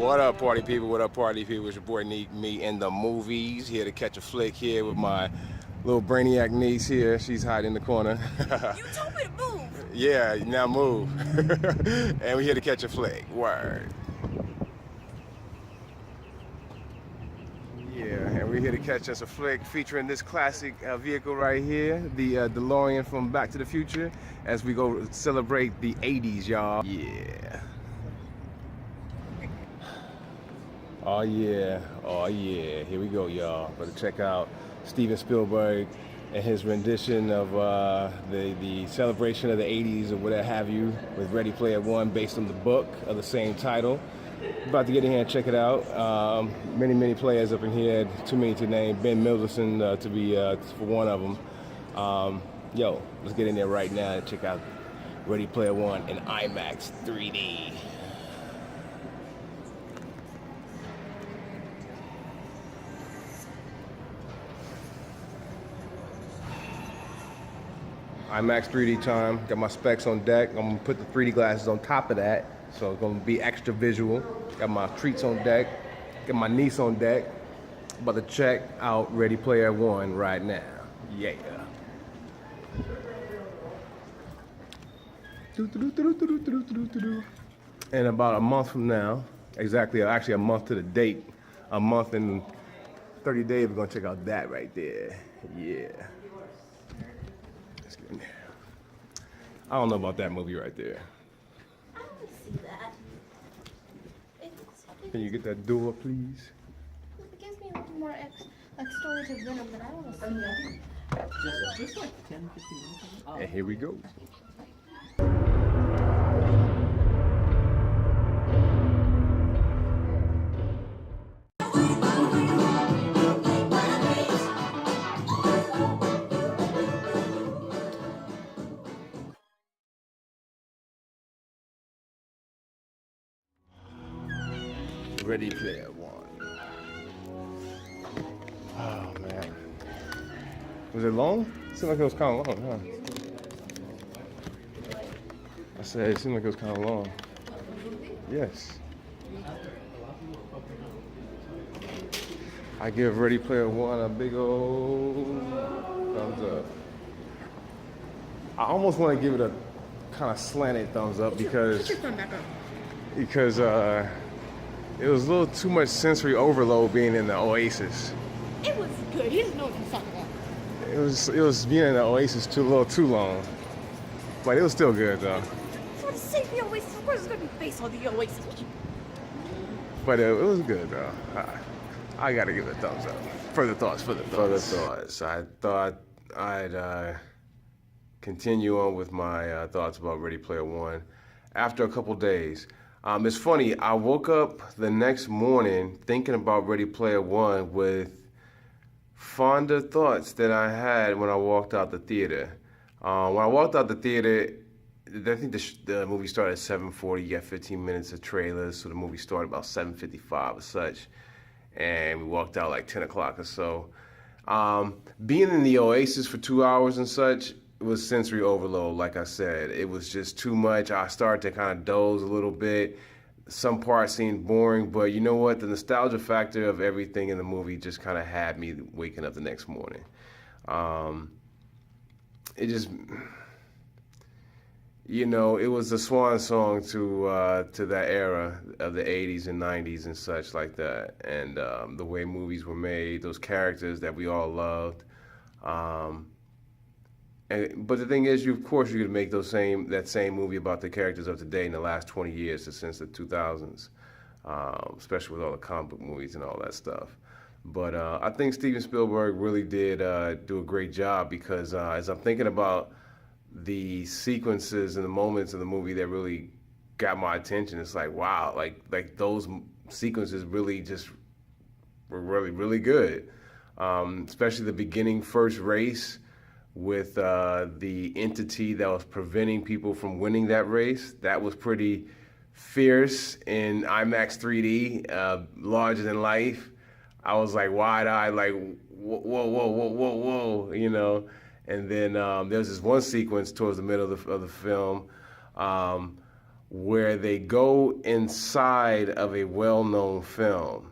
What up, party people? What up, party people? It's your boy Neek, me in the movies. Here to catch a flick here with my little brainiac niece here. She's hiding in the corner. You told me to move. Yeah, now move. And we're here to catch a flick. Word. Yeah, and we're here to catch us a flick featuring this classic vehicle right here, the DeLorean from Back to the Future, as we go celebrate the 80s, y'all. Yeah. Oh yeah, oh yeah. Here we go, y'all. Better check out Steven Spielberg and his rendition of the celebration of the 80s or whatever have you with Ready Player One, based on the book of the same title. About to get in here and check it out. Many players up in here, too many to name. Ben Mendelsohn to be for one of them. Yo, let's get in there right now and check out Ready Player One in IMAX 3D. IMAX 3D time. Got my specs on deck. I'm gonna put the 3D glasses on top of that, so it's gonna be extra visual. Got my treats on deck. Got my niece on deck. About to check out Ready Player One right now. Yeah. And about a month from now, actually a month to the date, a month and 30 days, we're gonna check out that right there. Yeah. I don't know about that movie right there. I don't see that. Can you get that door, please? It gives me a little more storage of venom, but I don't see that. Just like 10, 15 minutes. Oh. And here we go. Ready Player One. Oh man. Was it long? It seemed like it was kind of long, huh? I said it seemed like it was kind of long. Yes. I give Ready Player One a big old thumbs up. I almost want to give it a kind of slanted thumbs up because it was a little too much sensory overload being in the Oasis. It was good. He doesn't know what he's talking about. It was being in the Oasis a little too long, but it was still good though. For the sake of the Oasis, of course it's gonna be based on the Oasis. But it was good though. I gotta give it a thumbs up. Further thoughts. I thought I'd continue on with my thoughts about Ready Player One after a couple days. It's funny, I woke up the next morning thinking about Ready Player One with fonder thoughts than I had when I walked out the theater. When I walked out the theater, I think the movie started at 7:40. You got 15 minutes of trailers, so the movie started about 7:55 or such. And we walked out like 10 o'clock or so. Being in the Oasis for 2 hours and such, it was sensory overload, like I said. It was just too much. I started to kind of doze a little bit. Some parts seemed boring, but you know what? The nostalgia factor of everything in the movie just kind of had me waking up the next morning. It just, you know, it was a swan song to that era of the 80s and 90s and such like that. And the way movies were made, those characters that we all loved. But the thing is, of course, you could make that same movie about the characters of today in the last 20 years since the 2000s, especially with all the comic book movies and all that stuff. But I think Steven Spielberg really did do a great job because as I'm thinking about the sequences and the moments of the movie that really got my attention, it's like, wow, like those sequences really just were really good, especially the beginning first race with the entity that was preventing people from winning that race. That was pretty fierce in IMAX 3D, larger than life. I was like wide-eyed, like, whoa, you know. And then there was this one sequence towards the middle of the film where they go inside of a well-known film.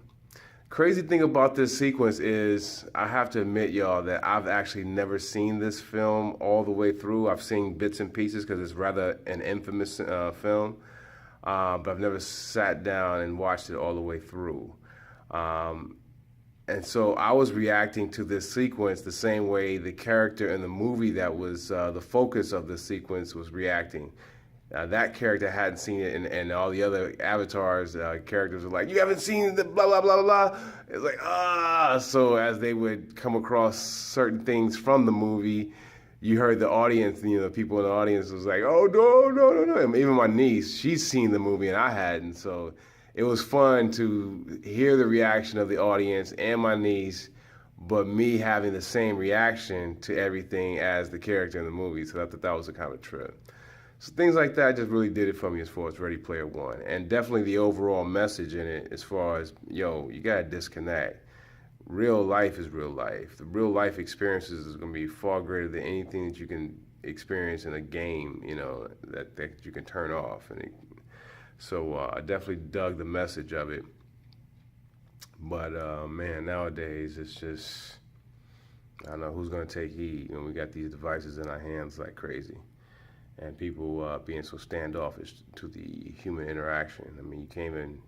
Crazy thing about this sequence is, I have to admit, y'all, that I've actually never seen this film all the way through. I've seen bits and pieces because it's rather an infamous film, but I've never sat down and watched it all the way through. And so I was reacting to this sequence the same way the character in the movie that was the focus of the sequence was reacting. That character hadn't seen it, and all the other avatars characters were like, "You haven't seen the blah blah blah blah blah." It's like So as they would come across certain things from the movie, you heard the audience, people in the audience was like, "Oh no no no no!" And even my niece, she's seen the movie and I hadn't, so it was fun to hear the reaction of the audience and my niece, but me having the same reaction to everything as the character in the movie. So I thought that was a kind of trip. So things like that just really did it for me as far as Ready Player One. And definitely the overall message in it as far as, you gotta disconnect. Real life is real life. The real life experiences is gonna be far greater than anything that you can experience in a game, that you can turn off. So I definitely dug the message of it. But man, nowadays it's just, I don't know who's gonna take heed. We got these devices in our hands like crazy. And people being so standoffish to the human interaction. I mean, you can't even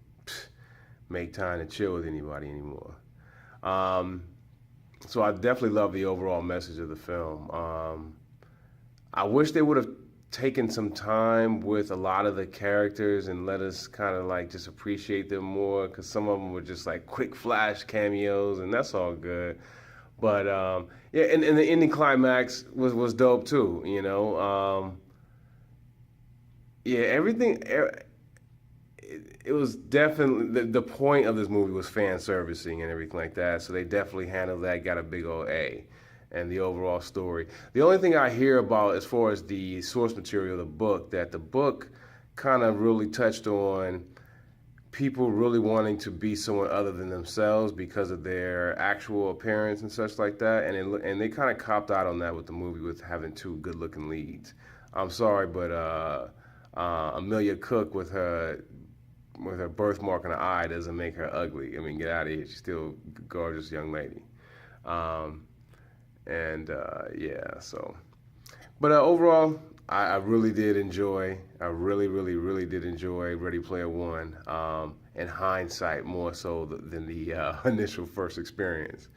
make time to chill with anybody anymore. So I definitely love the overall message of the film. I wish they would have taken some time with a lot of the characters and let us kind of like just appreciate them more, because some of them were just like quick flash cameos, and that's all good. But yeah, and the ending climax was dope too, Yeah, everything. It was definitely the point of this movie was fan servicing and everything like that. So they definitely handled that. Got a big old A, and the overall story. The only thing I hear about as far as the source material, the book, that the book kind of really touched on people really wanting to be someone other than themselves because of their actual appearance and such like that. And they kind of copped out on that with the movie with having two good-looking leads. I'm sorry, but. Amelia Cook with her birthmark in her eye doesn't make her ugly. I mean, get out of here. She's still a gorgeous young lady. Yeah, so. But overall, I really did enjoy. I really, really, really did enjoy Ready Player One. In hindsight, more so than the initial first experience.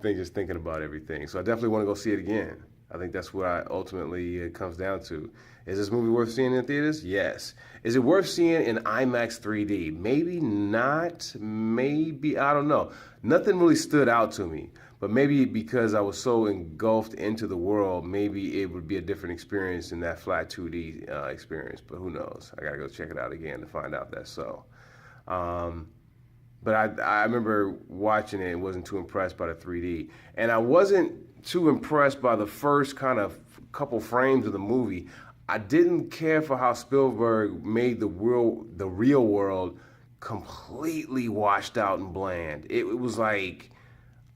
Just thinking about everything. So I definitely want to go see it again. I think that's what it comes down to. Is this movie worth seeing in theaters? Yes. Is it worth seeing in IMAX 3D? Maybe not. Maybe, I don't know. Nothing really stood out to me. But maybe because I was so engulfed into the world, maybe it would be a different experience than that flat 2D experience. But who knows? I got to go check it out again to find out that's so. But I remember watching it and wasn't too impressed by the 3D. And I wasn't too impressed by the first kind of couple frames of the movie. I didn't care for how Spielberg made the real world completely washed out and bland. It was like,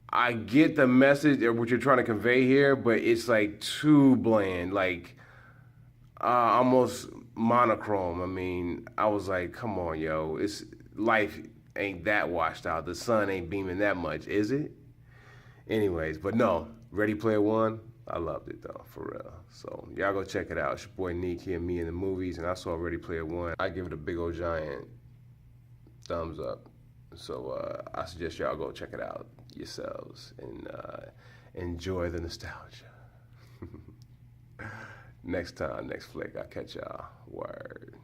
I get the message of what you're trying to convey here, but it's like too bland, like almost monochrome. I mean, I was like, come on, yo, life ain't that washed out. The sun ain't beaming that much, is it? Anyways, but no, Ready Player One, I loved it though, for real. So y'all go check it out. It's your boy Neek here, me in the movies, and I saw Ready Player One. I give it a big old giant thumbs up. So I suggest y'all go check it out yourselves and enjoy the nostalgia. Next time, next flick, I'll catch y'all. Word.